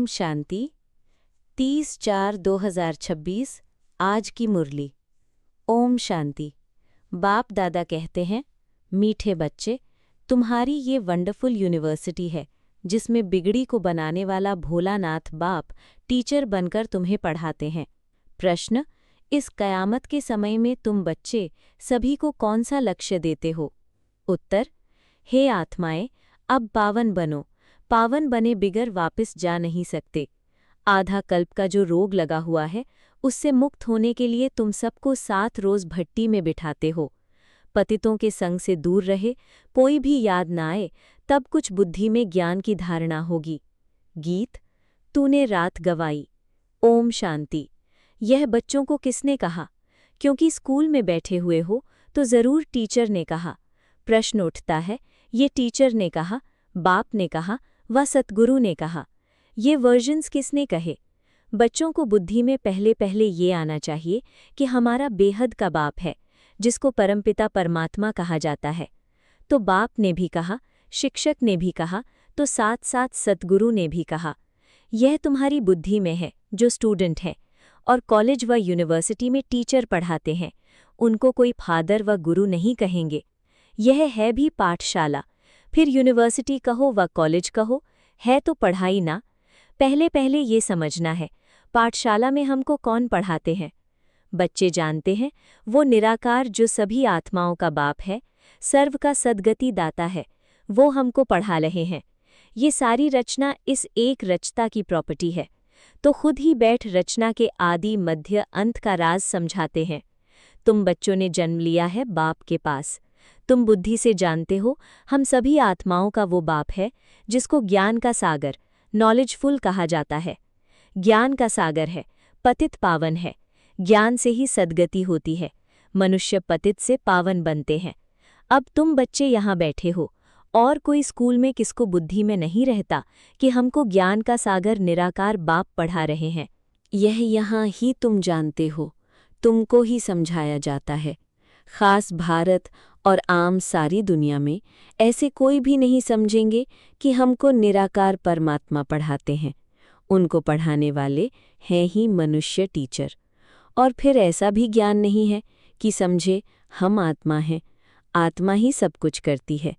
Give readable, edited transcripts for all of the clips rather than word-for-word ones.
ओम शांति 30/4/2026 आज की मुरली। ओम शांति। बाप दादा कहते हैं, मीठे बच्चे, तुम्हारी ये वंडरफुल यूनिवर्सिटी है जिसमें बिगड़ी को बनाने वाला भोलानाथ बाप टीचर बनकर तुम्हें पढ़ाते हैं। प्रश्न, इस कयामत के समय में तुम बच्चे सभी को कौन सा लक्ष्य देते हो? उत्तर, हे आत्माएं, अब पावन बनो। पावन बने बिगर वापस जा नहीं सकते। आधा कल्प का जो रोग लगा हुआ है उससे मुक्त होने के लिए तुम सबको 7 रोज भट्टी में बिठाते हो। पतितों के संग से दूर रहे, कोई भी याद ना आए, तब कुछ बुद्धि में ज्ञान की धारणा होगी। गीत, तूने रात गवाई। ओम शांति। यह बच्चों को किसने कहा? क्योंकि स्कूल में बैठे हुए हो तो जरूर टीचर ने कहा। प्रश्न उठता है, ये टीचर ने कहा, बाप ने कहा व सतगुरु ने कहा, ये वर्जन्स किसने कहे? बच्चों को बुद्धि में पहले पहले ये आना चाहिए कि हमारा बेहद का बाप है जिसको परमपिता परमात्मा कहा जाता है। तो बाप ने भी कहा, शिक्षक ने भी कहा, तो साथ साथ सतगुरु ने भी कहा। यह तुम्हारी बुद्धि में है जो स्टूडेंट है और कॉलेज व यूनिवर्सिटी में टीचर पढ़ाते हैं, उनको कोई फादर व गुरु नहीं कहेंगे। यह है भी पाठशाला, फिर यूनिवर्सिटी कहो व कॉलेज कहो, है तो पढ़ाई ना। पहले पहले ये समझना है, पाठशाला में हमको कौन पढ़ाते हैं? बच्चे जानते हैं वो निराकार जो सभी आत्माओं का बाप है, सर्व का सद्गति दाता है, वो हमको पढ़ा रहे हैं। ये सारी रचना इस एक रचता की प्रॉपर्टी है, तो खुद ही बैठ रचना के आदि मध्य अंत का राज समझाते हैं। तुम बच्चों ने जन्म लिया है बाप के पास। तुम बुद्धि से जानते हो हम सभी आत्माओं का वो बाप है जिसको ज्ञान का सागर, नॉलेजफुल कहा जाता है। ज्ञान का सागर है, पतित पावन है। ज्ञान से ही सद्गति होती है, मनुष्य पतित से पावन बनते हैं। अब तुम बच्चे यहाँ बैठे हो और कोई स्कूल में किसको बुद्धि में नहीं रहता कि हमको ज्ञान का सागर निराकार बाप पढ़ा रहे हैं। यह यहाँ ही तुम जानते हो, तुमको ही समझाया जाता है। खास भारत और आम सारी दुनिया में ऐसे कोई भी नहीं समझेंगे कि हमको निराकार परमात्मा पढ़ाते हैं। उनको पढ़ाने वाले हैं ही मनुष्य टीचर। और फिर ऐसा भी ज्ञान नहीं है कि समझे हम आत्मा हैं, आत्मा ही सब कुछ करती है,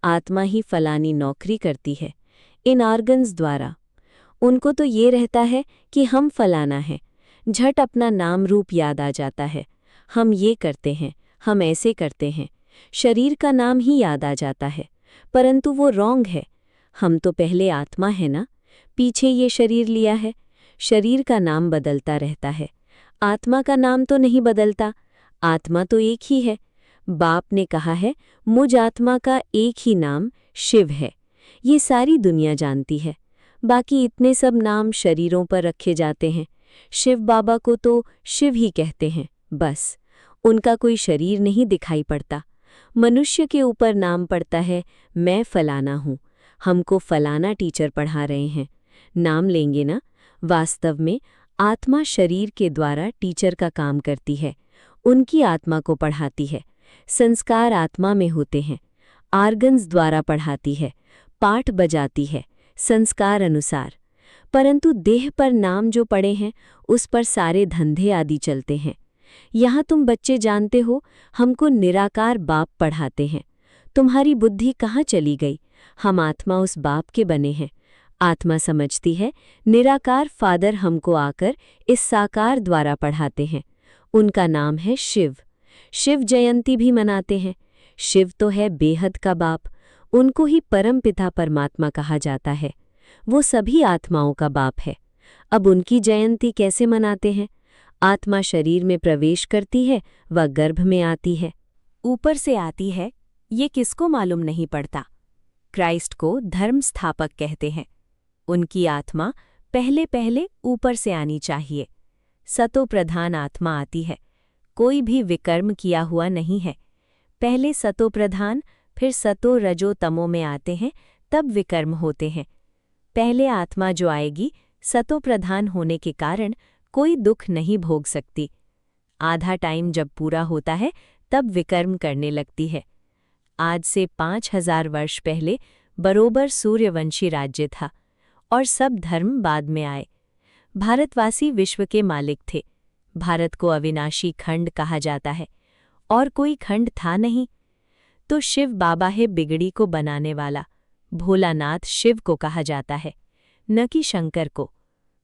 आत्मा ही फलानी नौकरी करती है इन ऑर्गन्स द्वारा। उनको तो ये रहता है कि हम फलाना हैं, झट अपना नाम रूप याद आ जाता है। हम ये करते हैं, हम ऐसे करते हैं, शरीर का नाम ही याद आ जाता है, परंतु वो रॉन्ग है। हम तो पहले आत्मा है ना, पीछे ये शरीर लिया है। शरीर का नाम बदलता रहता है, आत्मा का नाम तो नहीं बदलता। आत्मा तो एक ही है। बाप ने कहा है, मुझ आत्मा का एक ही नाम शिव है। ये सारी दुनिया जानती है। बाकी इतने सब नाम शरीरों पर रखे जाते हैं। शिव बाबा को तो शिव ही कहते हैं, बस। उनका कोई शरीर नहीं दिखाई पड़ता। मनुष्य के ऊपर नाम पड़ता है, मैं फलाना हूँ, हमको फलाना टीचर पढ़ा रहे हैं। नाम लेंगे ना। वास्तव में आत्मा शरीर के द्वारा टीचर का काम करती है, उनकी आत्मा को पढ़ाती है। संस्कार आत्मा में होते हैं, आर्गन्स द्वारा पढ़ाती है, पाठ बजाती है संस्कार अनुसार। परंतु देह पर नाम जो पड़े हैं उस पर सारे धंधे आदि चलते हैं। यहाँ तुम बच्चे जानते हो हमको निराकार बाप पढ़ाते हैं। तुम्हारी बुद्धि कहाँ चली गई? हम आत्मा उस बाप के बने हैं। आत्मा समझती है निराकार फादर हमको आकर इस साकार द्वारा पढ़ाते हैं। उनका नाम है शिव। शिव जयंती भी मनाते हैं। शिव तो है बेहद का बाप, उनको ही परम पिता परमात्मा कहा जाता है। वो सभी आत्माओं का बाप है। अब उनकी जयंती कैसे मनाते हैं? आत्मा शरीर में प्रवेश करती है व गर्भ में आती है। ऊपर से आती है, ये किसको मालूम नहीं पड़ता। क्राइस्ट को धर्म स्थापक कहते हैं। उनकी आत्मा पहले पहले ऊपर से आनी चाहिए। सतो प्रधान आत्मा आती है, कोई भी विकर्म किया हुआ नहीं है। पहले सतो प्रधान, फिर सतो रजो तमो में आते हैं, तब विकर्म होते हैं। पहले आत्मा जो आएगी सतो प्रधान होने के कारण कोई दुख नहीं भोग सकती। आधा टाइम जब पूरा होता है तब विकर्म करने लगती है। आज से 5000 वर्ष पहले बरोबर सूर्यवंशी राज्य था और सब धर्म बाद में आए। भारतवासी विश्व के मालिक थे। भारत को अविनाशी खंड कहा जाता है, और कोई खंड था नहीं। तो शिव बाबा है बिगड़ी को बनाने वाला। भोलानाथ शिव को कहा जाता है, न कि शंकर को।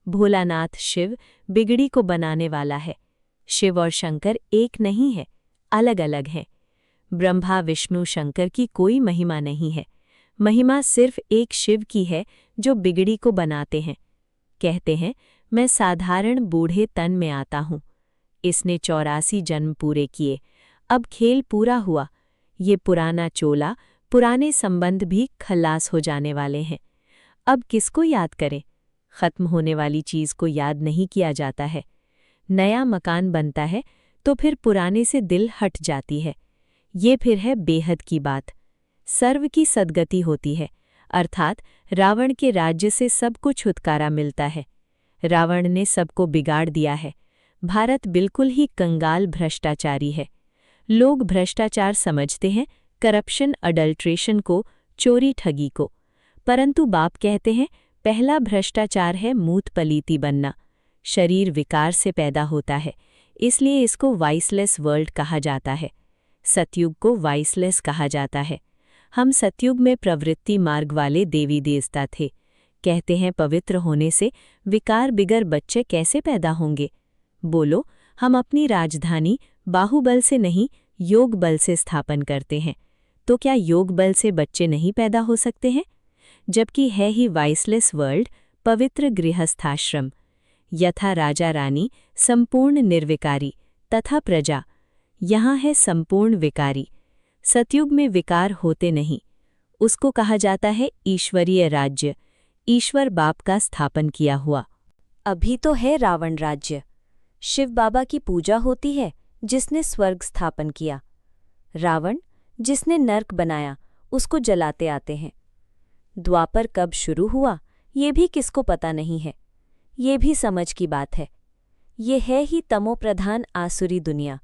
भोलानाथ शिव बिगड़ी को बनाने वाला है। शिव और शंकर एक नहीं है, अलग अलग हैं। ब्रह्मा विष्णु शंकर की कोई महिमा नहीं है। महिमा सिर्फ एक शिव की है जो बिगड़ी को बनाते हैं। कहते हैं, मैं साधारण बूढ़े तन में आता हूँ। इसने 84 जन्म पूरे किए, अब खेल पूरा हुआ। ये पुराना चोला, पुराने संबंध भी खल्लास हो जाने वाले हैं। अब किसको याद करें? खत्म होने वाली चीज़ को याद नहीं किया जाता है। नया मकान बनता है तो फिर पुराने से दिल हट जाती है। ये फिर है बेहद की बात। सर्व की सद्गति होती है, अर्थात रावण के राज्य से सबको छुटकारा मिलता है। रावण ने सबको बिगाड़ दिया है। भारत बिल्कुल ही कंगाल भ्रष्टाचारी है। लोग भ्रष्टाचार समझते हैं, करप्शन अडल्ट्रेशन को, चोरी ठगी को। परंतु बाप कहते हैं, पहला भ्रष्टाचार है मूत पलीती बनना। शरीर विकार से पैदा होता है, इसलिए इसको वाइसलेस वर्ल्ड कहा जाता है। सतयुग को वाइसलेस कहा जाता है। हम सतयुग में प्रवृत्ति मार्ग वाले देवी देवता थे। कहते हैं पवित्र होने से विकार बिगर बच्चे कैसे पैदा होंगे? बोलो, हम अपनी राजधानी बाहुबल से नहीं, योग बल से स्थापन करते हैं। तो क्या योग बल से बच्चे नहीं पैदा हो सकते हैं? जबकि है ही वाइसलेस वर्ल्ड, पवित्र गृहस्थाश्रम। यथा राजा रानी संपूर्ण निर्विकारी, तथा प्रजा यहाँ है संपूर्ण विकारी। सतयुग में विकार होते नहीं। उसको कहा जाता है ईश्वरीय राज्य, ईश्वर बाप का स्थापन किया हुआ। अभी तो है रावण राज्य। शिव बाबा की पूजा होती है, जिसने स्वर्ग स्थापन किया। रावण, जिसने नर्क बनाया, उसको जलाते आते हैं। द्वापर कब शुरू हुआ, ये भी किसको पता नहीं है। ये भी समझ की बात है। ये है ही तमोप्रधान आसुरी दुनिया।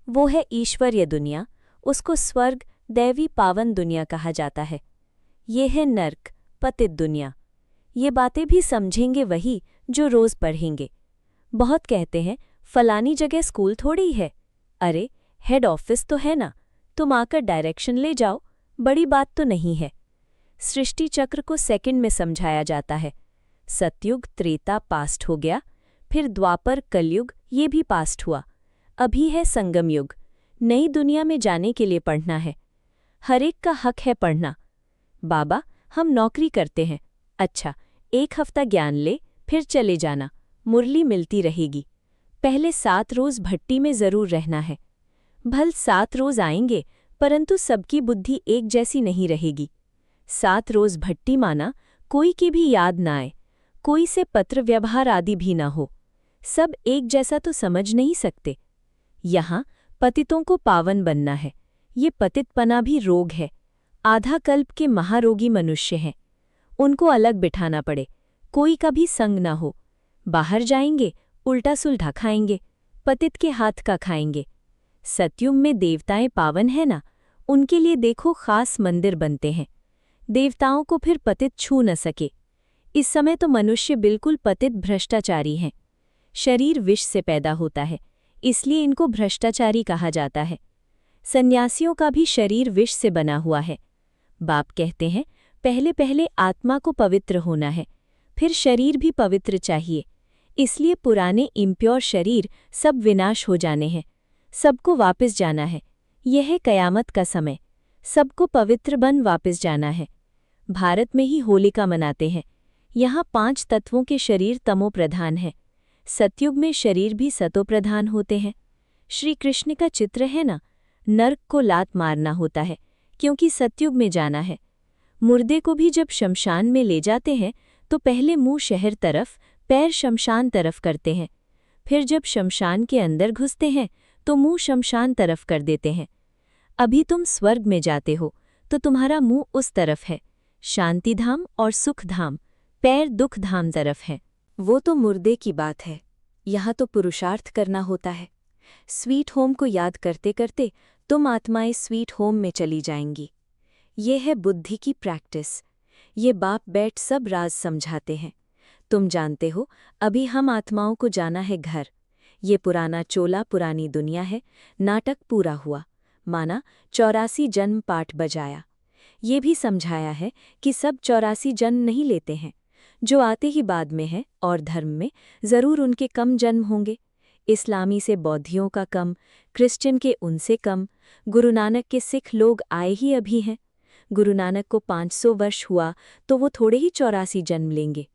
वो है ईश्वरीय दुनिया, उसको स्वर्ग, दैवी पावन दुनिया कहा जाता है। ये है नर्क, पतित दुनिया। ये बातें भी समझेंगे वही जो रोज़ पढ़ेंगे। बहुत कहते हैं, फलानी जगह स्कूल थोड़ी है। अरे, हेड ऑफिस तो है ना, तुम आकर डायरेक्शन ले जाओ, बड़ी बात तो नहीं है। सृष्टि चक्र को सेकंड में समझाया जाता है। सतयुग त्रेता पास्ट हो गया, फिर द्वापर कलयुग, ये भी पास्ट हुआ। अभी है संगम युग। नई दुनिया में जाने के लिए पढ़ना है। हर एक का हक है पढ़ना। बाबा, हम नौकरी करते हैं। अच्छा, 1 हफ्ता ज्ञान ले, फिर चले जाना, मुरली मिलती रहेगी। पहले 7 रोज़ भट्टी में ज़रूर रहना है। भल 7 रोज़ आएंगे, परंतु सबकी बुद्धि एक जैसी नहीं रहेगी। 7 रोज़ भट्टी माना, कोई की भी याद ना आए, कोई से पत्र व्यवहार आदि भी ना हो। सब एक जैसा तो समझ नहीं सकते। यहाँ पतितों को पावन बनना है। ये पतितपना भी रोग है। आधा कल्प के महारोगी मनुष्य हैं। उनको अलग बिठाना पड़े, कोई का भी संग ना हो। बाहर जाएंगे, उल्टा सुलटा खाएंगे, पतित के हाथ का खाएंगे। सतयुग में देवताएं पावन है ना, उनके लिए देखो खास मंदिर बनते हैं। देवताओं को फिर पतित छू न सके। इस समय तो मनुष्य बिल्कुल पतित भ्रष्टाचारी हैं। शरीर विष से पैदा होता है, इसलिए इनको भ्रष्टाचारी कहा जाता है। सन्यासियों का भी शरीर विष से बना हुआ है। बाप कहते हैं, पहले पहले आत्मा को पवित्र होना है, फिर शरीर भी पवित्र चाहिए। इसलिए पुराने इम्प्योर शरीर सब विनाश हो जाने हैं। सबको वापस जाना है। यह है कयामत का समय। सबको पवित्र बन वापस जाना है। भारत में ही होलिका मनाते हैं। यहाँ 5 तत्वों के शरीर तमोप्रधान हैं। सतयुग में शरीर भी सतोप्रधान होते हैं। श्री कृष्ण का चित्र है ना, नर्क को लात मारना होता है, क्योंकि सतयुग में जाना है। मुर्दे को भी जब शमशान में ले जाते हैं तो पहले मुंह शहर तरफ, पैर शमशान तरफ करते हैं। फिर जब शमशान के अंदर घुसते हैं तो मुंह शमशान तरफ कर देते हैं। अभी तुम स्वर्ग में जाते हो तो तुम्हारा मुंह उस तरफ है। शांतिधाम और सुखधाम, पैर दुखधाम तरफ हैं। वो तो मुर्दे की बात है। यहाँ तो पुरुषार्थ करना होता है। स्वीट होम को याद करते करते तुम आत्माएं स्वीट होम में चली जाएंगी। ये है बुद्धि की प्रैक्टिस। ये बाप बैठ सब राज समझाते हैं। तुम जानते हो, अभी हम आत्माओं को जाना है घर। ये पुराना चोला पुरानी दुनिया है, नाटक पूरा हुआ। माना 84 जन्म पाठ बजाया। ये भी समझाया है कि सब 84 जन्म नहीं लेते हैं। जो आते ही बाद में है और धर्म में ज़रूर उनके कम जन्म होंगे। इस्लामी से बौद्धियों का कम, क्रिश्चियन के उनसे कम, गुरु नानक के सिख लोग आए ही अभी हैं। गुरु नानक को 500 वर्ष हुआ तो वो थोड़े ही 84 जन्म लेंगे।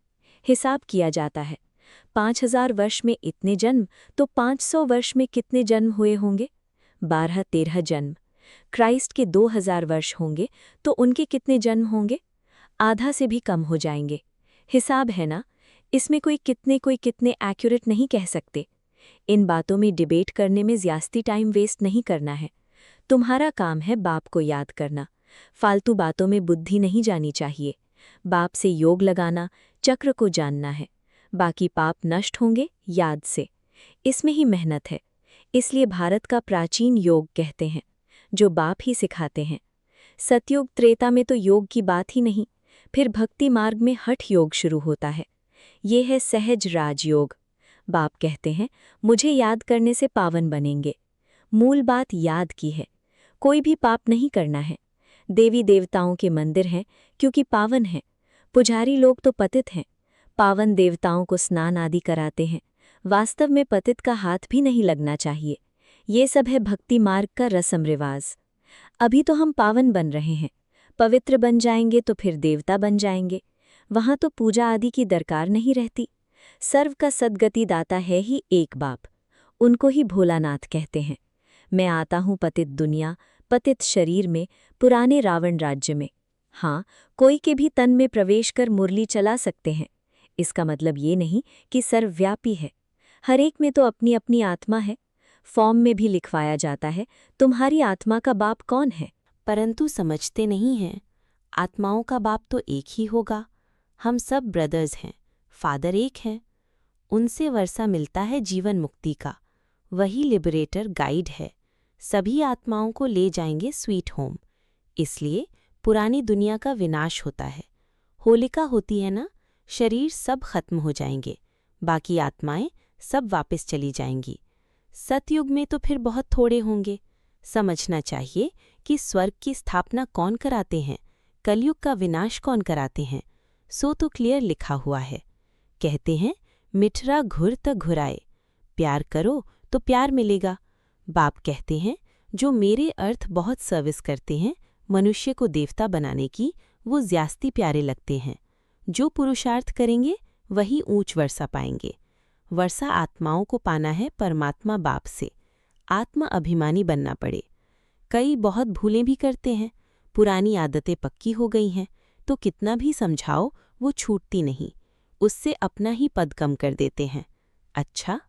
हिसाब किया जाता है 5000 वर्ष में इतने जन्म तो 500 वर्ष में कितने जन्म हुए होंगे? 12-13 जन्म। क्राइस्ट के 2000 वर्ष होंगे तो उनके कितने जन्म होंगे? आधा से भी कम हो जाएंगे। हिसाब है ना, इसमें कोई कितने एक्यूरेट नहीं कह सकते। इन बातों में डिबेट करने में ज्यास्ती टाइम वेस्ट नहीं करना है। तुम्हारा काम है बाप को याद करना। फालतू बातों में बुद्धि नहीं जानी चाहिए। बाप से योग लगाना, चक्र को जानना है। बाकी पाप नष्ट होंगे याद से। इसमें ही मेहनत है। इसलिए भारत का प्राचीन योग कहते हैं, जो बाप ही सिखाते हैं। सतयुग त्रेता में तो योग की बात ही नहीं। फिर भक्ति मार्ग में हठ योग शुरू होता है। ये है सहज राजयोग। बाप कहते हैं, मुझे याद करने से पावन बनेंगे। मूल बात याद की है। कोई भी पाप नहीं करना है। देवी देवताओं के मंदिर हैं क्योंकि पावन हैं। पुजारी लोग तो पतित हैं। पावन देवताओं को स्नान आदि कराते हैं। वास्तव में पतित का हाथ भी नहीं लगना चाहिए। ये सब है भक्ति मार्ग का रस्म रिवाज। अभी तो हम पावन बन रहे हैं। पवित्र बन जाएंगे तो फिर देवता बन जाएंगे। वहां तो पूजा आदि की दरकार नहीं रहती। सर्व का सद्गति दाता है ही एक बाप। उनको ही भोलानाथ कहते हैं। मैं आता हूं पतित दुनिया, पतित शरीर में, पुराने रावण राज्य में। हाँ, कोई के भी तन में प्रवेश कर मुरली चला सकते हैं। इसका मतलब ये नहीं कि सर्वव्यापी है। हर एक में तो अपनी अपनी आत्मा है। फॉर्म में भी लिखवाया जाता है, तुम्हारी आत्मा का बाप कौन है? परंतु समझते नहीं हैं। आत्माओं का बाप तो एक ही होगा। हम सब ब्रदर्स हैं, फादर एक हैं। उनसे वर्षा मिलता है जीवन मुक्ति का। वही लिबरेटर गाइड है। सभी आत्माओं को ले जाएंगे स्वीट होम। इसलिए पुरानी दुनिया का विनाश होता है। होलिका होती है ना, शरीर सब खत्म हो जाएंगे, बाकी आत्माएं सब वापस चली जाएंगी। सतयुग में तो फिर बहुत थोड़े होंगे। समझना चाहिए कि स्वर्ग की स्थापना कौन कराते हैं, कलयुग का विनाश कौन कराते हैं। सो तो क्लियर लिखा हुआ है। कहते हैं, मिठरा घुर त घुराए। प्यार करो तो प्यार मिलेगा। बाप कहते हैं, जो मेरे अर्थ बहुत सर्विस करते हैं मनुष्य को देवता बनाने की, वो ज्यास्ती प्यारे लगते हैं। जो पुरुषार्थ करेंगे वही ऊंच वर्षा पाएंगे। वर्षा आत्माओं को पाना है परमात्मा बाप से। आत्मा अभिमानी बनना पड़े। कई बहुत भूलें भी करते हैं। पुरानी आदतें पक्की हो गई हैं तो कितना भी समझाओ वो छूटती नहीं। उससे अपना ही पद कम कर देते हैं। अच्छा,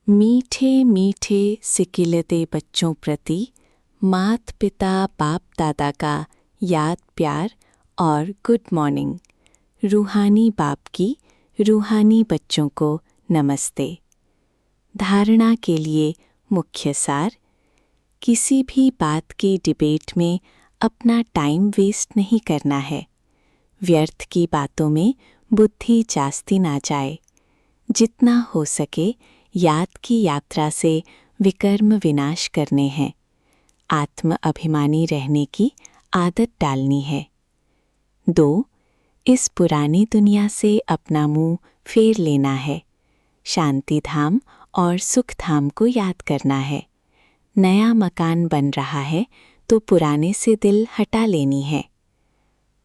मीठे मीठे सिकिलते बच्चों प्रति मात पिता बाप दादा का याद प्यार और गुड मॉर्निंग। रूहानी बाप की रूहानी बच्चों को नमस्ते। धारणा के लिए मुख्य सार: किसी भी बात के डिबेट में अपना टाइम वेस्ट नहीं करना है। व्यर्थ की बातों में बुद्धि जास्ती ना जाए। जितना हो सके याद की यात्रा से विकर्म विनाश करने हैं। आत्म अभिमानी रहने की आदत डालनी है। 2. इस पुरानी दुनिया से अपना मुंह फेर लेना है। शांति धाम और सुख धाम को याद करना है। नया मकान बन रहा है तो पुराने से दिल हटा लेनी है।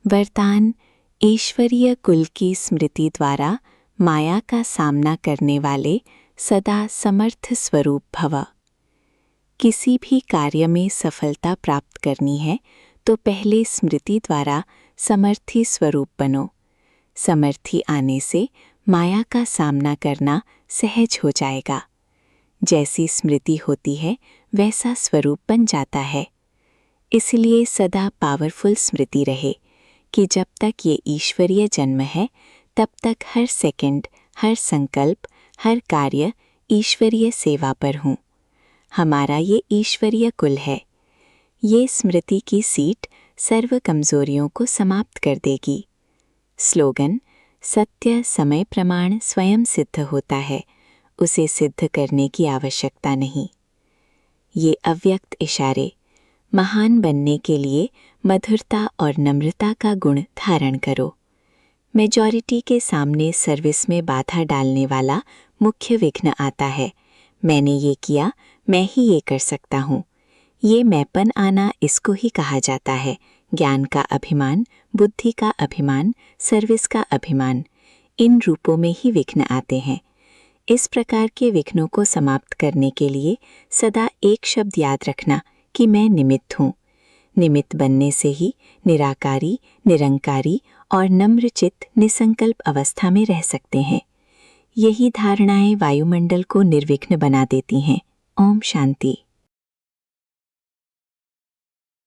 वरदान: ईश्वरीय कुल की स्मृति द्वारा माया का सामना करने वाले सदा समर्थ स्वरूप भव। किसी भी कार्य में सफलता प्राप्त करनी है तो पहले स्मृति द्वारा समर्थी स्वरूप बनो। समर्थी आने से माया का सामना करना सहज हो जाएगा। जैसी स्मृति होती है वैसा स्वरूप बन जाता है। इसलिए सदा पावरफुल स्मृति रहे कि जब तक ये ईश्वरीय जन्म है तब तक हर सेकंड, हर संकल्प, हर कार्य ईश्वरीय सेवा पर हूँ। हमारा ये ईश्वरीय कुल है। ये स्मृति की सीट सर्व कमजोरियों को समाप्त कर देगी। स्लोगन: सत्य समय प्रमाण स्वयं सिद्ध होता है, उसे सिद्ध करने की आवश्यकता नहीं। ये अव्यक्त इशारे: महान बनने के लिए मधुरता और नम्रता का गुण धारण करो। मेजॉरिटी के सामने सर्विस में बाधा डालने वाला मुख्य विघ्न आता है। मैंने ये किया, मैं ही ये कर सकता हूँ। ये मैंपन आना, इसको ही कहा जाता है ज्ञान का अभिमान, बुद्धि का अभिमान, सर्विस का अभिमान। इन रूपों में ही विघ्न आते हैं। इस प्रकार के विघ्नों को समाप्त करने के लिए सदा एक शब्द याद रखना कि मैं निमित्त हूँ। निमित्त बनने से ही निराकारी, निरंकारी और नम्रचित्त निसंकल्प अवस्था में रह सकते हैं। यही धारणाएं वायुमंडल को निर्विघ्न बना देती हैं। ओम शांति।